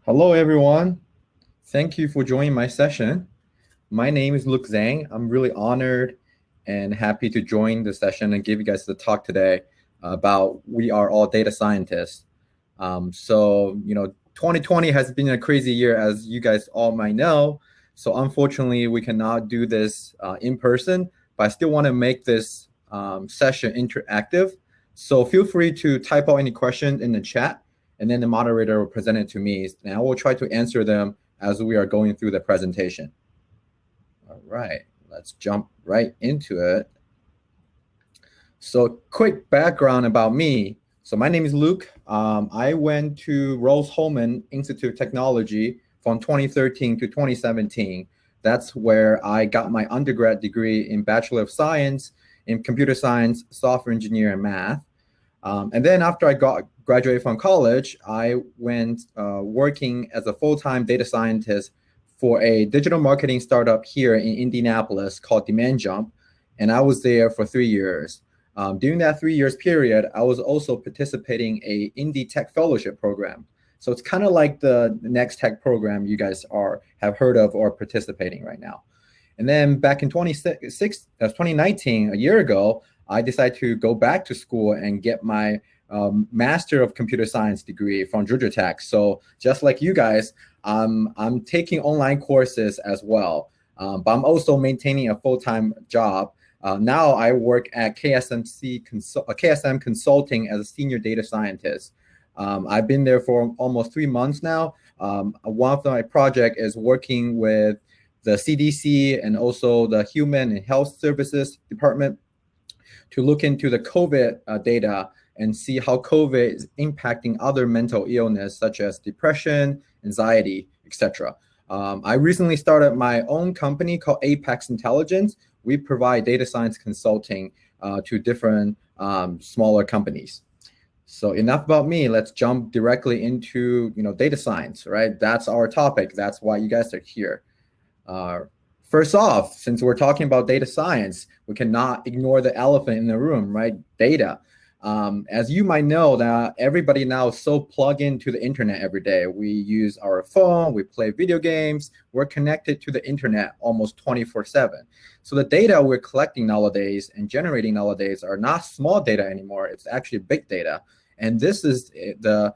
Hello, everyone. Thank you for joining my session. My name is Luke Zhang. I'm really honored and happy to join the session and give you guys the talk today about we are all data scientists. 2020 has been a crazy year, as you guys all might know. So unfortunately, we cannot do this in person, but I still want to make this session interactive. So feel free to type out any questions in the chat, and then the moderator will present it to me, and I will try to answer them as we are going through the presentation. All right, let's jump right into it. So quick background about me. So my name is Luke. I went to Rose-Hulman Institute of Technology from 2013 to 2017. That's where I got my undergrad degree in Bachelor of Science in Computer Science, Software Engineering, and Math. And then after I graduated from college, I went working as a full-time data scientist for a digital marketing startup here in Indianapolis called Demand Jump. And I was there for 3 years. During that 3 years period, I was also participating in a Indie Tech Fellowship program. So it's kind of like the Nextech program you guys have heard of or participating right now. And then back in 2019, a year ago, I decided to go back to school and get my Master of Computer Science degree from Georgia Tech. So just like you guys, I'm taking online courses as well, but I'm also maintaining a full-time job. Now I work at KSM Consulting as a senior data scientist. I've been there for almost 3 months now. One of my projects is working with the CDC and also the Human and Health Services Department to look into the COVID data and see how COVID is impacting other mental illness such as depression, anxiety, etc. I recently started my own company called Apex Intelligence. We provide data science consulting to different smaller companies. So enough about me. Let's jump directly into data science, right? That's our topic. That's why you guys are here. First off, since we're talking about data science, we cannot ignore the elephant in the room, right? Data. As you might know, that everybody now is so plugged into the internet every day. We use our phone, we play video games, we're connected to the internet almost 24/7. So the data we're collecting nowadays and generating nowadays are not small data anymore. It's actually big data. And this is the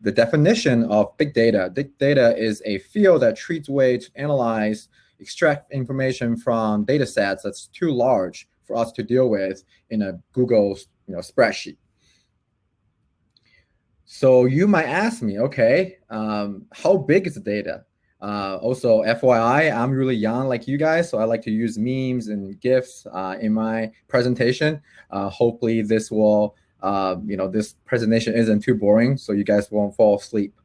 definition of big data. Big data is a field that treats ways to analyze, extract information from data sets that's too large for us to deal with in a Google spreadsheet. So you might ask me, okay, how big is the data? Also, FYI, I'm really young like you guys, so I like to use memes and GIFs in my presentation. Hopefully this will, this presentation isn't too boring, so you guys won't fall asleep.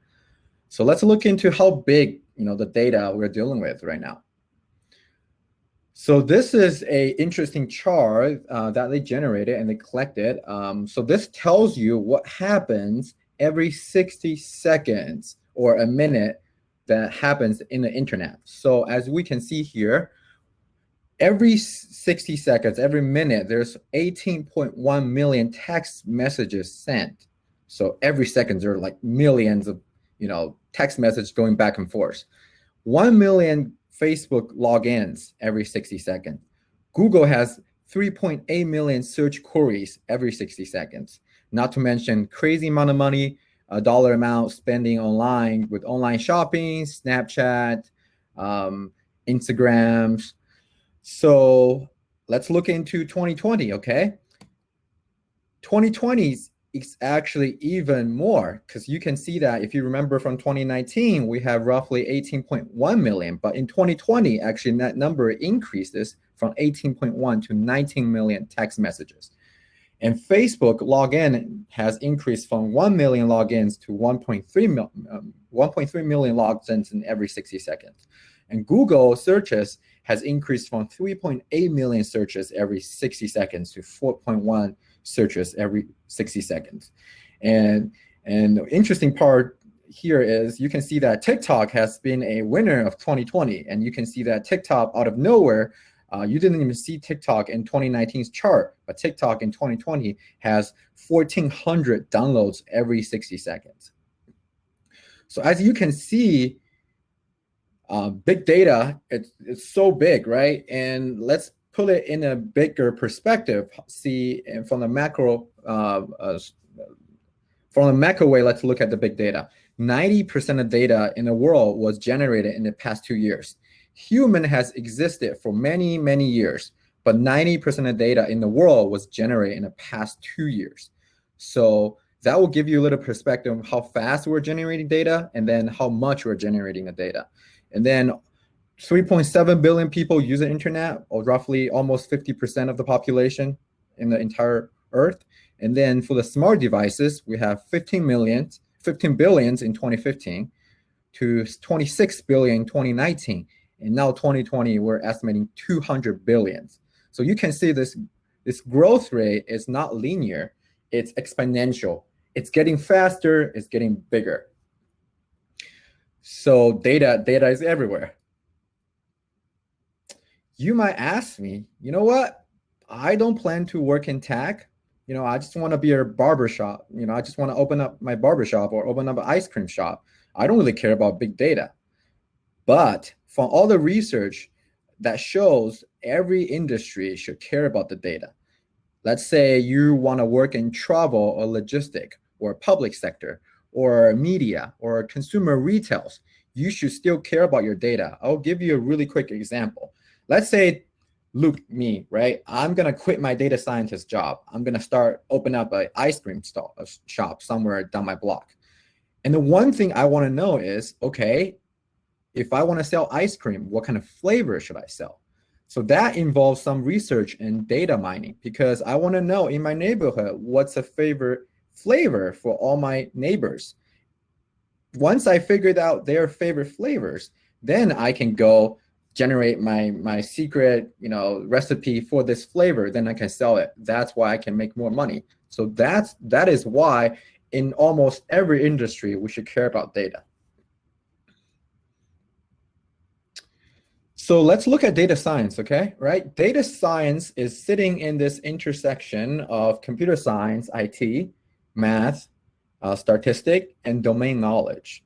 So let's look into how big, the data we're dealing with right now. So this is a interesting chart that they generated and they collected. So this tells you what happens every 60 seconds or a minute that happens in the internet. So as we can see here, every 60 seconds, every minute, there's 18.1 million text messages sent. So every second, there are like millions of, text messages going back and forth. 1 million Facebook logins every 60 seconds. Google has 3.8 million search queries every 60 seconds. Not to mention crazy amount of money, dollar amount spending online with online shopping, Snapchat, Instagrams. So let's look into 2020, okay? 2020 is actually even more, because you can see that if you remember from 2019, we have roughly 18.1 million, but in 2020, actually that number increases from 18.1 to 19 million text messages. And Facebook login has increased from 1 million logins to 1.3 million logins in every 60 seconds. And Google searches has increased from 3.8 million searches every 60 seconds to 4.1 searches every 60 seconds. And the interesting part here is you can see that TikTok has been a winner of 2020. And you can see that TikTok out of nowhere, you didn't even see TikTok in 2019's chart, but TikTok in 2020 has 1,400 downloads every 60 seconds. So as you can see, big data, it's so big, right? And let's put it in a bigger perspective. See, and from the macro way, let's look at the big data. 90% of data in the world was generated in the past 2 years. Human has existed for many, many years, but 90% of data in the world was generated in the past 2 years. So that will give you a little perspective of how fast we're generating data and then how much we're generating the data. And then 3.7 billion people use the internet, or roughly almost 50% of the population in the entire Earth. And then for the smart devices, we have 15 billions in 2015 to 26 billion in 2019. And now 2020, we're estimating 200 billions. So you can see this growth rate is not linear, it's exponential. It's getting faster, it's getting bigger. So data is everywhere. You might ask me, you know what? I don't plan to work in tech. I just want to be a barbershop. I just want to open up my barbershop or open up an ice cream shop. I don't really care about big data. But from all the research that shows every industry should care about the data. Let's say you want to work in travel or logistic or public sector or media or consumer retails. You should still care about your data. I'll give you a really quick example. Let's say, Luke, me, right? I'm going to quit my data scientist job. I'm going to open up an ice cream shop somewhere down my block. And the one thing I want to know is, okay, if I want to sell ice cream, what kind of flavor should I sell? So that involves some research and data mining, because I want to know in my neighborhood, what's a favorite flavor for all my neighbors. Once I figured out their favorite flavors, then I can go generate my secret, recipe for this flavor. Then I can sell it. That's why I can make more money. So that is why in almost every industry we should care about data. So let's look at data science, okay? Right? Data science is sitting in this intersection of computer science, IT, math, statistic, and domain knowledge.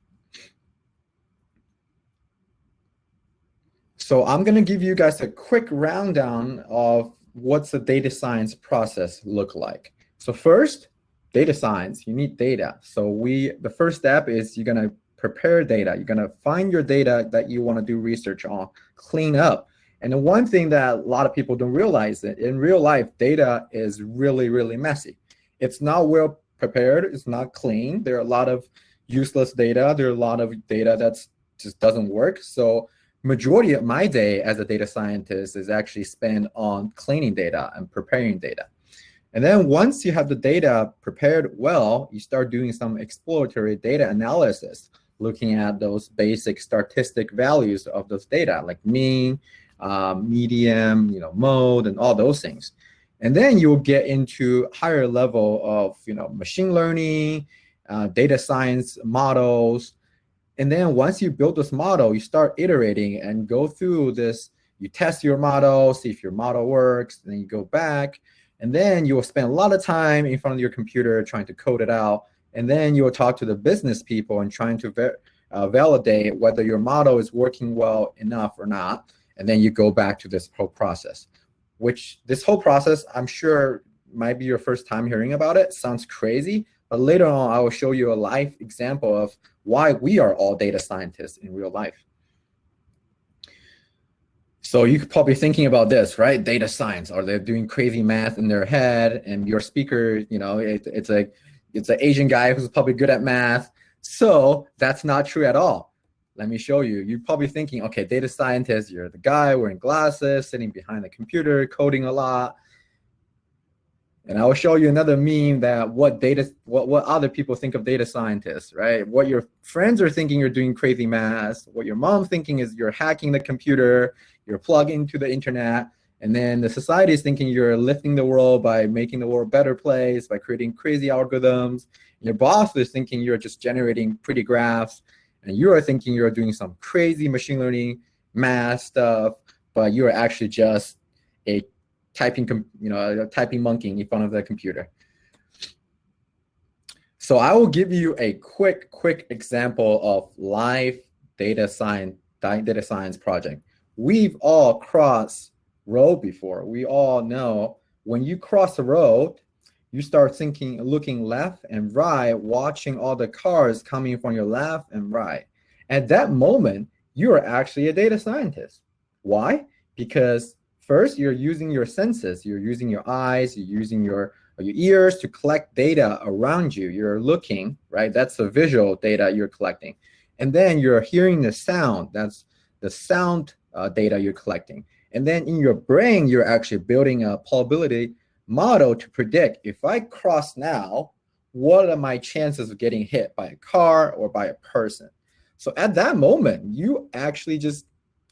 So I'm going to give you guys a quick rundown of what's the data science process look like. So first, data science, you need data. So the first step is you're going to prepare data. You're going to find your data that you want to do research on, clean up. And the one thing that a lot of people don't realize that in real life, data is really, really messy. It's not well prepared. It's not clean. There are a lot of useless data. There are a lot of data that just doesn't work. So majority of my day as a data scientist is actually spent on cleaning data and preparing data. And then once you have the data prepared well, you start doing some exploratory data analysis, looking at those basic statistic values of those data, like mean, median, mode, and all those things. And then you'll get into higher level of machine learning, data science models. And then once you build this model, you start iterating and go through this. You test your model, see if your model works, and then you go back. And then you will spend a lot of time in front of your computer trying to code it out. And then you will talk to the business people and trying to validate whether your model is working well enough or not. And then you go back to this whole process, which this whole process, I'm sure might be your first time hearing about it. Sounds crazy. But later on, I will show you a live example of why we are all data scientists in real life. So you're probably thinking about this, right? Data science. Are they doing crazy math in their head? And your speaker, it's an Asian guy who's probably good at math. So that's not true at all. Let me show you. You're probably thinking, okay, data scientist, you're the guy wearing glasses, sitting behind the computer, coding a lot. And I will show you another meme that what other people think of data scientists, right? What your friends are thinking you're doing crazy math. What your mom's thinking is you're hacking the computer, you're plugging into the internet. And then the society is thinking you're lifting the world by making the world a better place, by creating crazy algorithms. Your boss is thinking you're just generating pretty graphs. And you are thinking you're doing some crazy machine learning math stuff, but you are actually just a typing monkey in front of the computer. So I will give you a quick example of live data science project. We've all crossed road before. We all know when you cross the road, you start thinking, looking left and right, watching all the cars coming from your left and right. At that moment, you are actually a data scientist. Why? Because first, you're using your senses, you're using your eyes, you're using your ears to collect data around you. You're looking, right? That's the visual data you're collecting. And then you're hearing the sound. That's the sound data you're collecting. And then in your brain, you're actually building a probability model to predict if I cross now, what are my chances of getting hit by a car or by a person? So at that moment, you actually just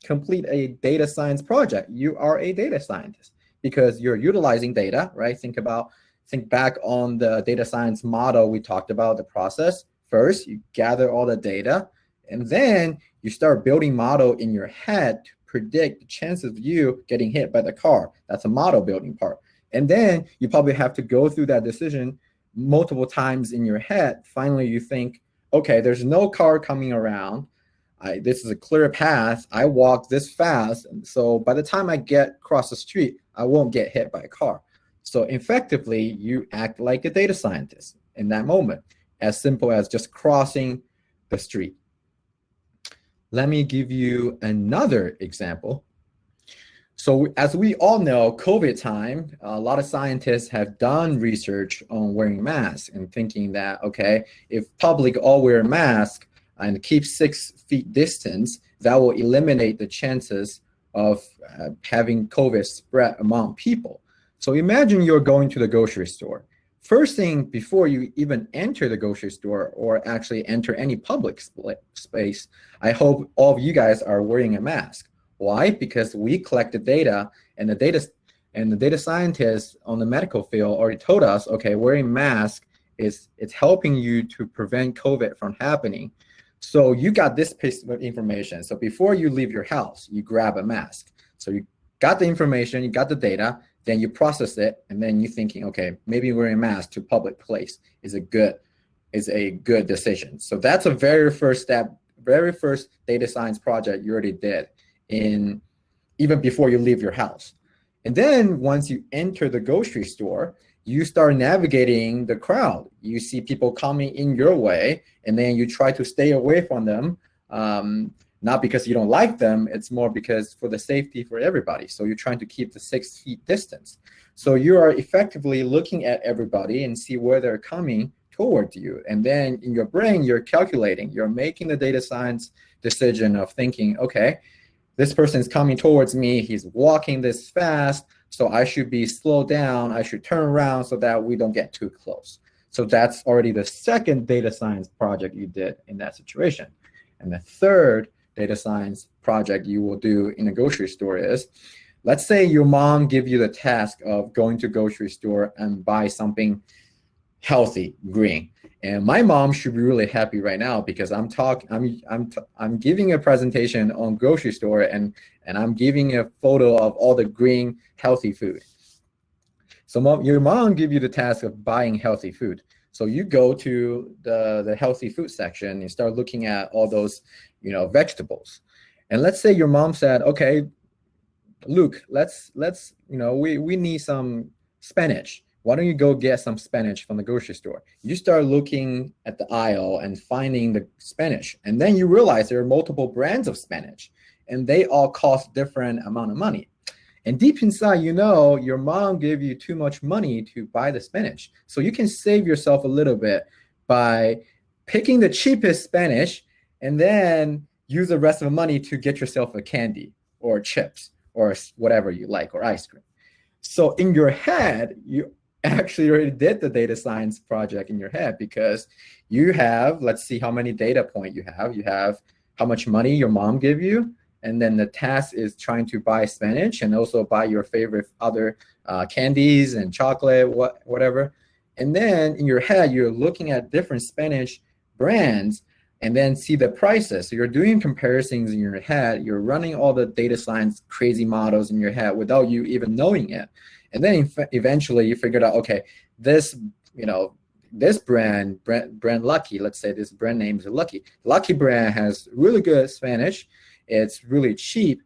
complete a data science project. You are a data scientist because you're utilizing data, right? Think back on the data science model we talked about, the process. First, you gather all the data, and then you start building model in your head to predict the chances of you getting hit by the car. That's a model building part. And then you probably have to go through that decision multiple times in your head. Finally, you think, okay, there's no car coming around. This is a clear path. I walk this fast. And so by the time I get across the street, I won't get hit by a car. So effectively, you act like a data scientist in that moment, as simple as just crossing the street. Let me give you another example. So as we all know, COVID time, a lot of scientists have done research on wearing masks and thinking that, okay, if public all wear masks and keep 6 feet distance, that will eliminate the chances of having COVID spread among people. So imagine you're going to the grocery store. First thing, before you even enter the grocery store or actually enter any public space, I hope all of you guys are wearing a mask. Why? Because we collect the data, and the data scientists on the medical field already told us, okay, wearing mask it's helping you to prevent COVID from happening. So you got this piece of information. So before you leave your house, you grab a mask. So you got the information, you got the data, then you process it, and then you're thinking, okay, maybe wearing a mask to public place is a good decision. So that's a very first step, very first data science project you already did even before you leave your house. And then once you enter the grocery store, you start navigating the crowd. You see people coming in your way, and then you try to stay away from them. Not because you don't like them, it's more because for the safety for everybody. So you're trying to keep the 6 feet distance. So you are effectively looking at everybody and see where they're coming towards you. And then in your brain, you're calculating, you're making the data science decision of thinking, okay, this person is coming towards me, he's walking this fast, so I should be slowed down, I should turn around so that we don't get too close. So that's already the second data science project you did in that situation. And the third data science project you will do in a grocery store is, let's say your mom give you the task of going to a grocery store and buy something healthy, green. And my mom should be really happy right now because I'm giving a presentation on grocery store and I'm giving a photo of all the green healthy food. So your mom give you the task of buying healthy food. So you go to the healthy food section and start looking at all those, vegetables. And let's say your mom said, okay, Luke, we need some spinach. Why don't you go get some spinach from the grocery store? You start looking at the aisle and finding the spinach. And then you realize there are multiple brands of spinach and they all cost different amount of money. And deep inside, your mom gave you too much money to buy the spinach. So you can save yourself a little bit by picking the cheapest spinach and then use the rest of the money to get yourself a candy or chips or whatever you like, or ice cream. So in your head, you actually already did the data science project in your head because you have, let's see how many data points you have. You have how much money your mom gave you, and then the task is trying to buy spinach and also buy your favorite other candies and chocolate, whatever. And then in your head, you're looking at different spinach brands and then see the prices. So you're doing comparisons in your head. You're running all the data science crazy models in your head without you even knowing it. And then eventually you figured out, okay, this, this brand Lucky, let's say this brand name is Lucky. Lucky brand has really good Spanish. It's really cheap.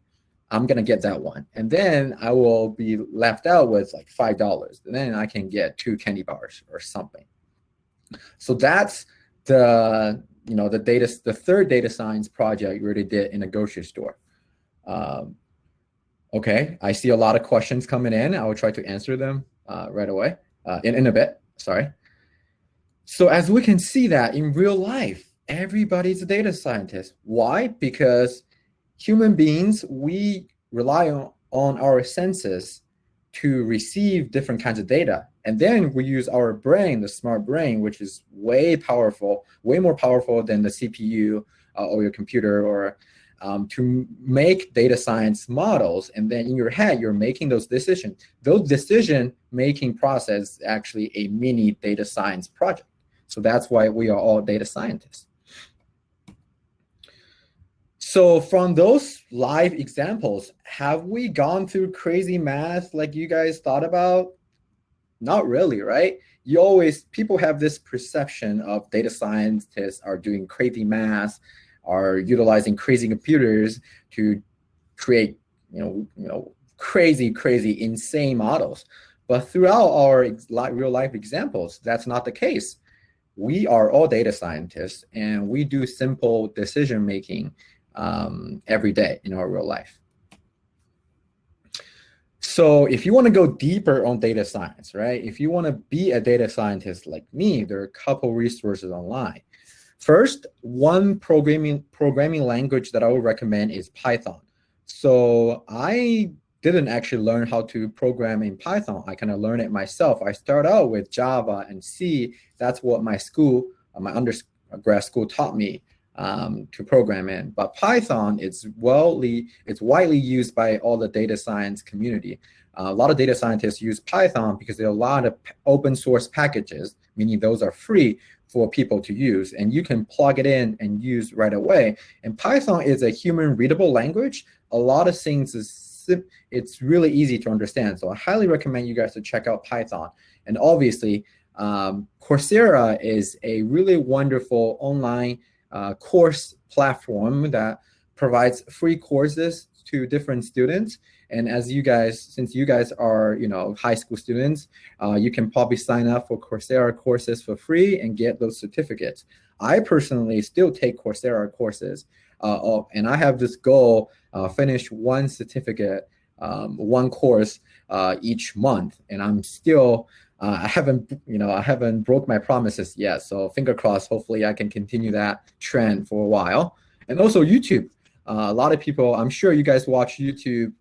I'm gonna get that one, and then I will be left out with like $5. And then I can get 2 candy bars or something. So that's the third data science project we already did in a grocery store. Okay, I see a lot of questions coming in. I will try to answer them right away in a bit. Sorry. So as we can see that in real life, everybody's a data scientist. Why? Because human beings, we rely on our senses to receive different kinds of data. And then we use our brain, the smart brain, which is way more powerful than the CPU or your computer, or to make data science models. And then in your head, you're making those decisions. Those decision-making process is actually a mini data science project. So that's why we are all data scientists. So from those live examples, have we gone through crazy math like you guys thought about? Not really, right? People have this perception of data scientists are doing crazy math, are utilizing crazy computers to create, crazy, insane models. But throughout our real life examples, that's not the case. We are all data scientists, and we do simple decision making every day in our real life. So if you want to go deeper on data science, right? If you want to be a data scientist like me, there are a couple resources online. First, one programming language that I would recommend is Python. So I didn't actually learn how to program in Python. I kind of learned it myself. I started out with Java and C. That's what my school, my undergrad school taught me to program in. But Python is widely used by all the data science community. A lot of data scientists use Python because there are a lot of open source packages, meaning those are free for people to use, and you can plug it in and use right away. And Python is a human readable language. A lot of things it's really easy to understand. So I highly recommend you guys to check out Python. And obviously, Coursera is a really wonderful online course platform that provides free courses to different students. And since you guys are high school students, you can probably sign up for Coursera courses for free and get those certificates. I personally still take Coursera courses, and I have this goal: finish one certificate, one course each month. And I'm still I haven't broke my promises yet. So finger crossed. Hopefully, I can continue that trend for a while. And also YouTube. A lot of people, I'm sure you guys watch YouTube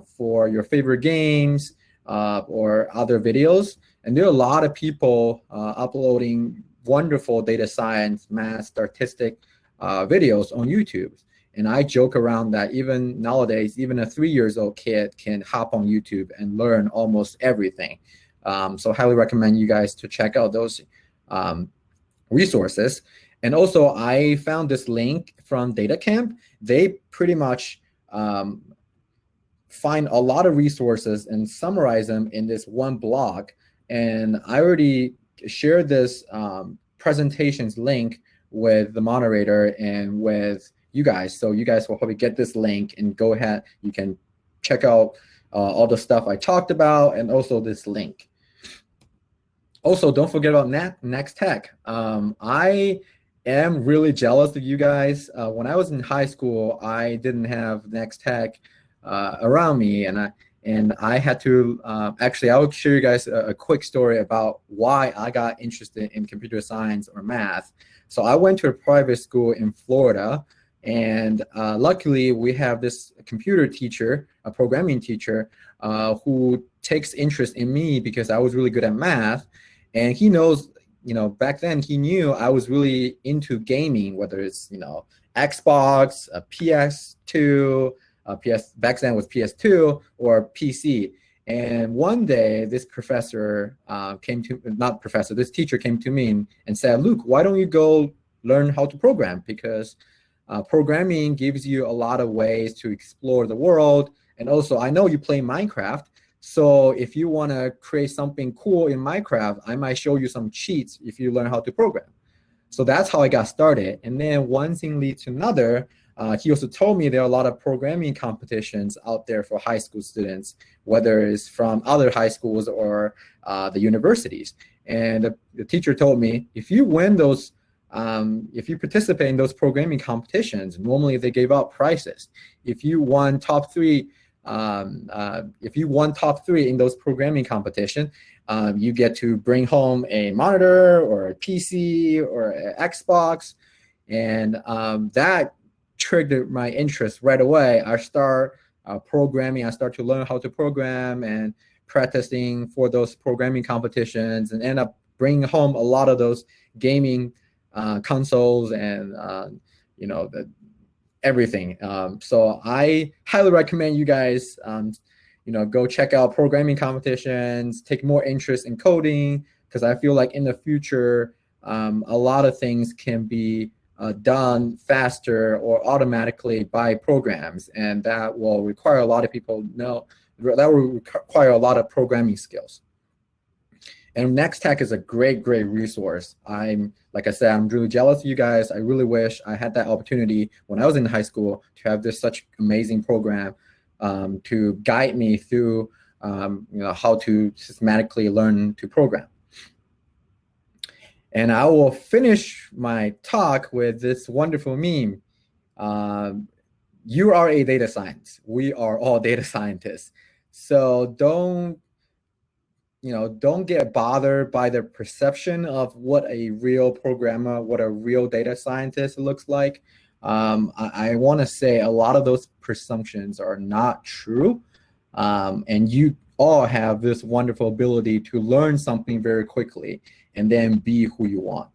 for your favorite games or other videos. And there are a lot of people uploading wonderful data science, math, statistic videos on YouTube. And I joke around that even nowadays, even a 3-year-old kid can hop on YouTube and learn almost everything. So highly recommend you guys to check out those resources. And also, I found this link from DataCamp. They pretty much find a lot of resources and summarize them in this one blog. And I already shared this presentations link with the moderator and with you guys. So you guys will probably get this link and go ahead. You can check out all the stuff I talked about and also this link. Also, don't forget about Nextech. I am really jealous of you guys. When I was in high school, I didn't have Nextech around me, and I had to actually. I will share you guys a quick story about why I got interested in computer science or math. So I went to a private school in Florida, and luckily we have this computer teacher, a programming teacher, who takes interest in me because I was really good at math, and he knows. Back then he knew I was really into gaming, whether it's Xbox, PS2. Back then was PS2 or PC. And one day this this teacher came to me and said, "Luke, why don't you go learn how to program? Because programming gives you a lot of ways to explore the world. And also, I know you play Minecraft. So if you want to create something cool in Minecraft, I might show you some cheats if you learn how to program. So that's how I got started. And then one thing leads to another. He also told me there are a lot of programming competitions out there for high school students, whether it's from other high schools or the universities. And the teacher told me, if you win those, if you participate in those programming competitions, normally they give out prizes. If you won top three, in those programming competition, you get to bring home a monitor or a PC or an Xbox, and that triggered my interest right away. I start programming. I start to learn how to program and practicing for those programming competitions, and end up bringing home a lot of those gaming consoles and everything. So I highly recommend you guys go check out programming competitions, take more interest in coding, because I feel like in the future, a lot of things can be done faster or automatically by programs, and that will require a lot of people that will require a lot of programming skills. And Nextech is a great resource. Like I said, I'm really jealous of you guys. I really wish I had that opportunity when I was in high school to have this such amazing program to guide me through how to systematically learn to program. And I will finish my talk with this wonderful meme. You are a data scientist. We are all data scientists. So don't get bothered by the perception of what a real programmer, what a real data scientist looks like. I want to say a lot of those presumptions are not true. And you all have this wonderful ability to learn something very quickly and then be who you want.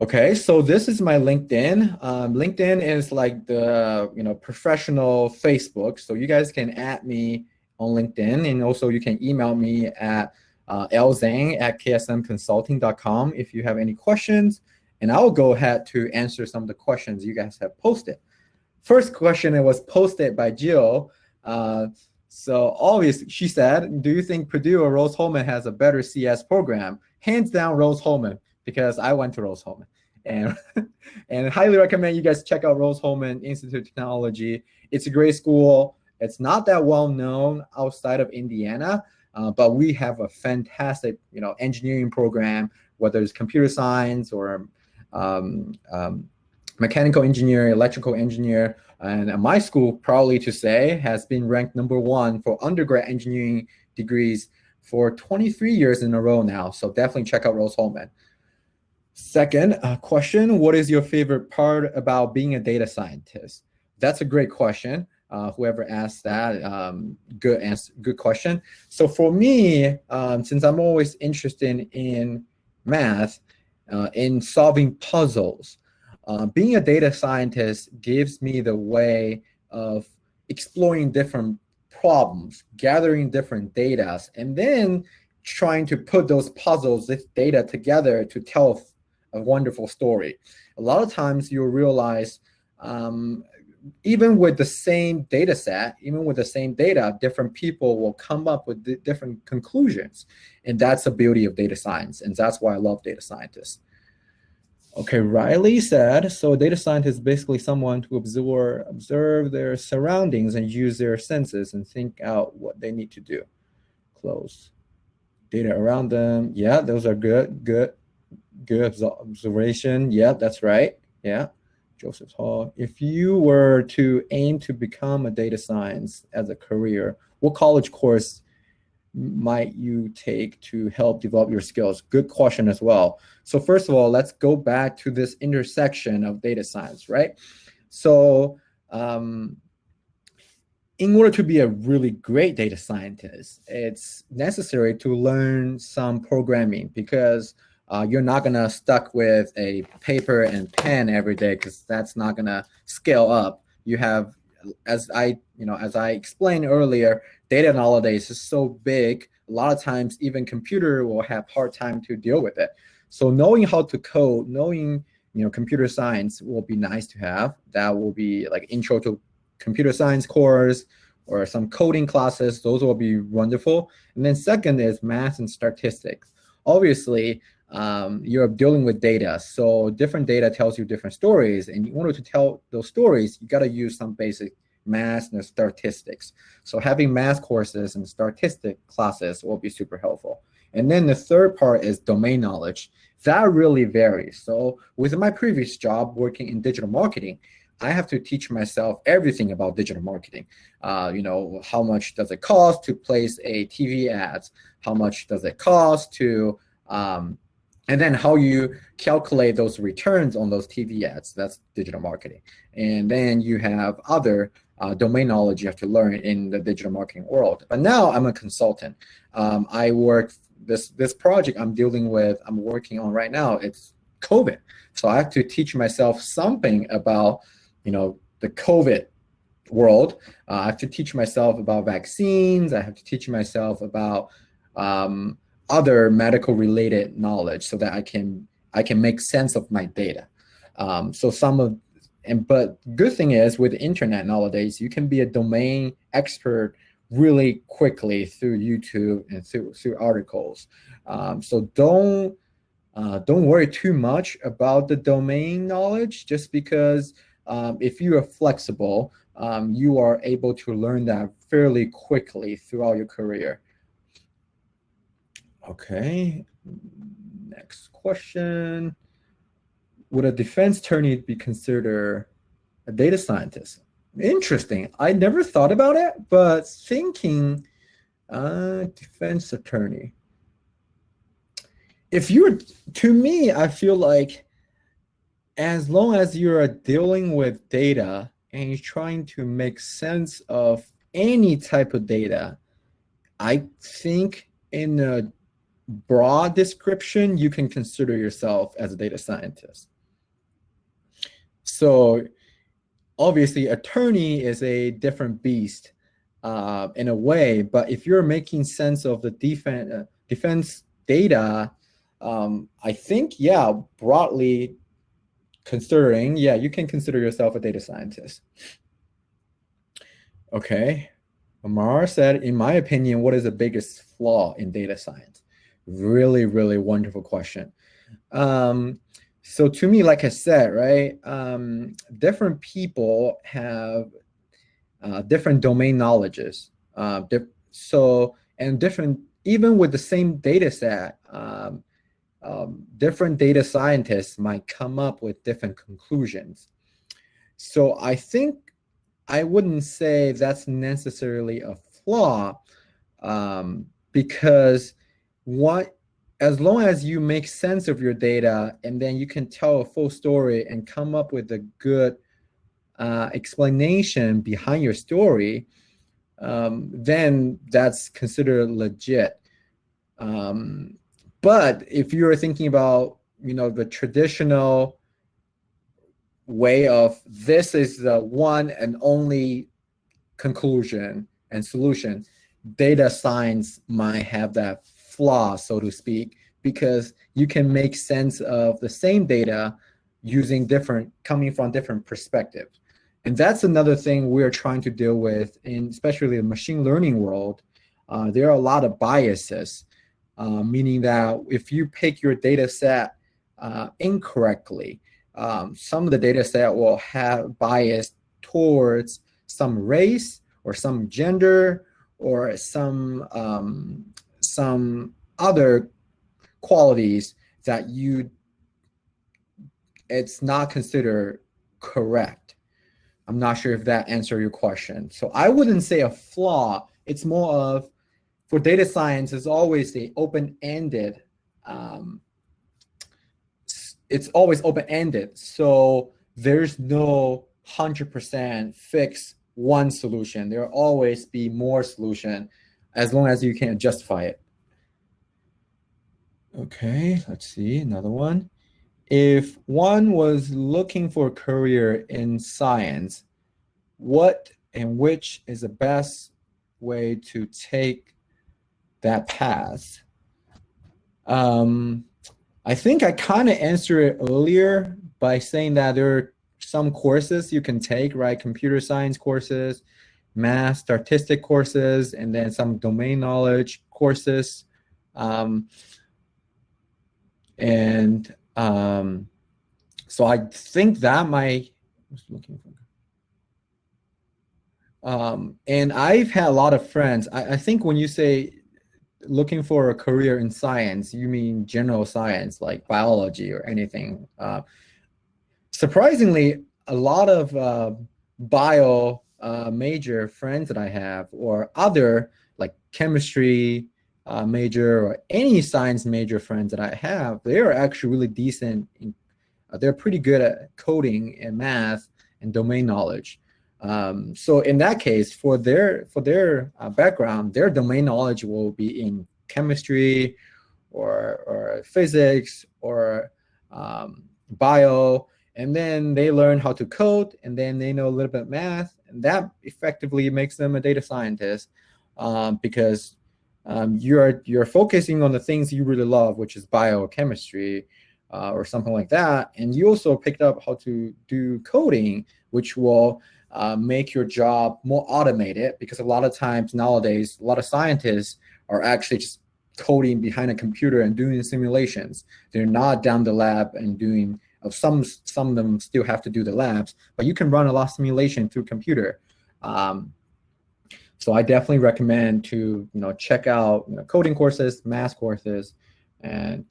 Okay, so this is my LinkedIn. LinkedIn is like the professional Facebook. So you guys can add me on LinkedIn, and also you can email me at lzhang@ksmconsulting.com if you have any questions, and I'll go ahead to answer some of the questions you guys have posted. First question, it was posted by Jill. So obviously, she said, do you think Purdue or Rose-Hulman has a better CS program? Hands down, Rose-Hulman, because I went to Rose-Hulman. And highly recommend you guys check out Rose-Hulman Institute of Technology. It's a great school. It's not that well known outside of Indiana, but we have a fantastic engineering program, whether it's computer science or mechanical engineer, electrical engineer. And my school, proudly to say, has been ranked #1 for undergrad engineering degrees for 23 years in a row now. So definitely check out Rose-Hulman. Second question, what is your favorite part about being a data scientist? That's a great question. Whoever asked that, good answer, good question. So for me, since I'm always interested in math, in solving puzzles, being a data scientist gives me the way of exploring different problems, gathering different data, and then trying to put those puzzles, this data together to tell a wonderful story. A lot of times you'll realize, even with the same data set, even with the same data, different people will come up with different conclusions. And that's the beauty of data science. And that's why I love data scientists. Okay, Riley said, so a data scientist is basically someone who observe their surroundings and use their senses and think out what they need to do. Close. Data around them. Yeah, those are good observation. Yeah, that's right. Yeah. Joseph Hall. If you were to aim to become a data science as a career, what college course might you take to help develop your skills? Good question as well. So first of all, let's go back to this intersection of data science, right? So in order to be a really great data scientist, it's necessary to learn some programming, because you're not gonna stuck with a paper and pen every day, because that's not gonna scale up. You have, as I explained earlier, data nowadays is so big. A lot of times, even computer will have hard time to deal with it. So knowing how to code, knowing computer science will be nice to have. That will be like intro to computer science course, or some coding classes. Those will be wonderful. And then second is math and statistics. Obviously, you're dealing with data, so different data tells you different stories, and in order to tell those stories, you got to use some basic math and statistics. So having math courses and statistic classes will be super helpful. And then the third part is domain knowledge. That really varies. So with my previous job working in digital marketing, I have to teach myself everything about digital marketing. How much does it cost to place a TV ads? How much does it cost to, and then how you calculate those returns on those TV ads? That's digital marketing. And then you have other domain knowledge you have to learn in the digital marketing world. But now I'm a consultant. I work this project I'm working on right now. It's COVID, so I have to teach myself something about the COVID world. I have to teach myself about vaccines. I have to teach myself about other medical related knowledge so that I can make sense of my data. But good thing is with the internet nowadays, you can be a domain expert really quickly through YouTube and through articles. So don't worry too much about the domain knowledge, just because if you are flexible, you are able to learn that fairly quickly throughout your career. Okay, next question. Would a defense attorney be considered a data scientist? Interesting. I never thought about it, but thinking defense attorney. To me, I feel like as long as you're dealing with data and you're trying to make sense of any type of data, I think in a broad description, you can consider yourself as a data scientist. So obviously, attorney is a different beast in a way, but if you're making sense of the defense data, I think, yeah, broadly considering, yeah, you can consider yourself a data scientist. Okay. Amar said, in my opinion, what is the biggest flaw in data science? Really, really wonderful question. So to me, like I said, right, different people have different domain knowledges. Even with the same data set, different data scientists might come up with different conclusions. So I think I wouldn't say that's necessarily a flaw, because as long as you make sense of your data and then you can tell a full story and come up with a good explanation behind your story, then that's considered legit. But if you're thinking about, the traditional way of this is the one and only conclusion and solution, data science might have that flaw, so to speak, because you can make sense of the same data coming from different perspectives. And that's another thing we're trying to deal with in especially the machine learning world. There are a lot of biases, meaning that if you pick your data set incorrectly, some of the data set will have bias towards some race or some gender or some other qualities that it's not considered correct. I'm not sure if that answered your question. So I wouldn't say a flaw. It's more of, for data science, it's always the open-ended. It's always open-ended. So there's no 100% fix one solution. There will always be more solution as long as you can justify it. Okay, let's see, another one. If one was looking for a career in science, what and which is the best way to take that path? I think I kind of answered it earlier by saying that there are some courses you can take, right? Computer science courses, math, statistic courses, and then some domain knowledge courses. Um, and so I think that my looking for. And I've had a lot of friends. I think when you say looking for a career in science, you mean general science like biology or anything. Surprisingly, a lot of bio major friends that I have, or other like chemistry major or any science major friends that I have, they are actually really decent. They're pretty good at coding and math and domain knowledge. So in that case, for their background, their domain knowledge will be in chemistry or physics or bio, and then they learn how to code, and then they know a little bit of math, and that effectively makes them a data scientist, because you're focusing on the things you really love, which is biochemistry or something like that, and you also picked up how to do coding, which will make your job more automated, because a lot of times nowadays, a lot of scientists are actually just coding behind a computer and doing simulations. They're not down the lab and doing. Some of them still have to do the labs, but you can run a lot of simulation through computer. So I definitely recommend to check out coding courses, math courses, and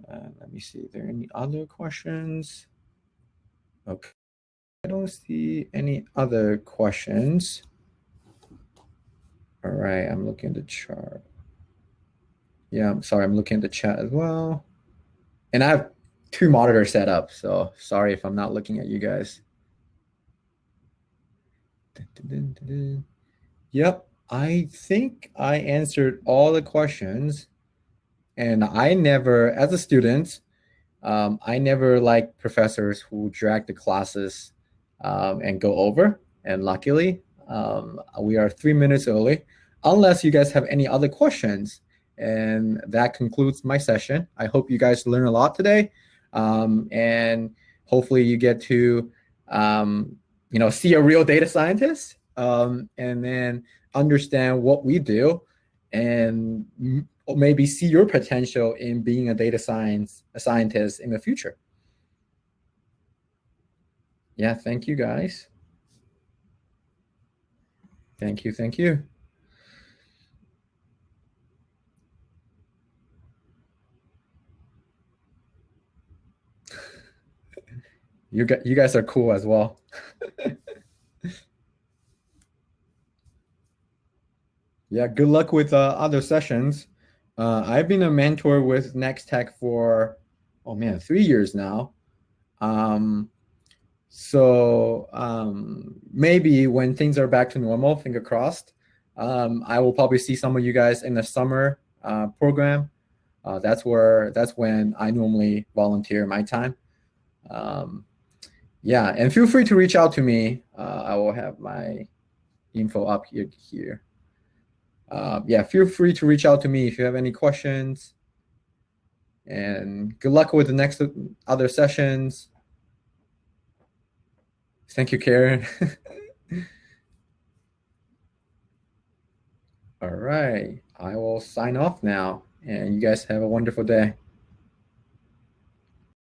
let me see. Are there any other questions? Okay, I don't see any other questions. All right, I'm looking at the chart. Yeah, I'm sorry, I'm looking at the chat as well. And I have two monitors set up, so sorry if I'm not looking at you guys. Yep, I think I answered all the questions. And I never, as a student, I never like professors who drag the classes and go over. And luckily, we are 3 minutes early. Unless you guys have any other questions. And that concludes my session. I hope you guys learn a lot today. And hopefully you get to, see a real data scientist, and then understand what we do, and maybe see your potential in being a scientist in the future. Yeah, thank you guys. Thank you, thank you. You guys are cool as well. Yeah, good luck with other sessions. I've been a mentor with Nextech for, oh man, 3 years now. So maybe when things are back to normal, finger crossed, I will probably see some of you guys in the summer program. That's when I normally volunteer my time. Um, yeah, and feel free to reach out to me. I will have my info up here. Yeah, feel free to reach out to me if you have any questions. And good luck with the next other sessions. Thank you, Karen. All right, I will sign off now, and you guys have a wonderful day.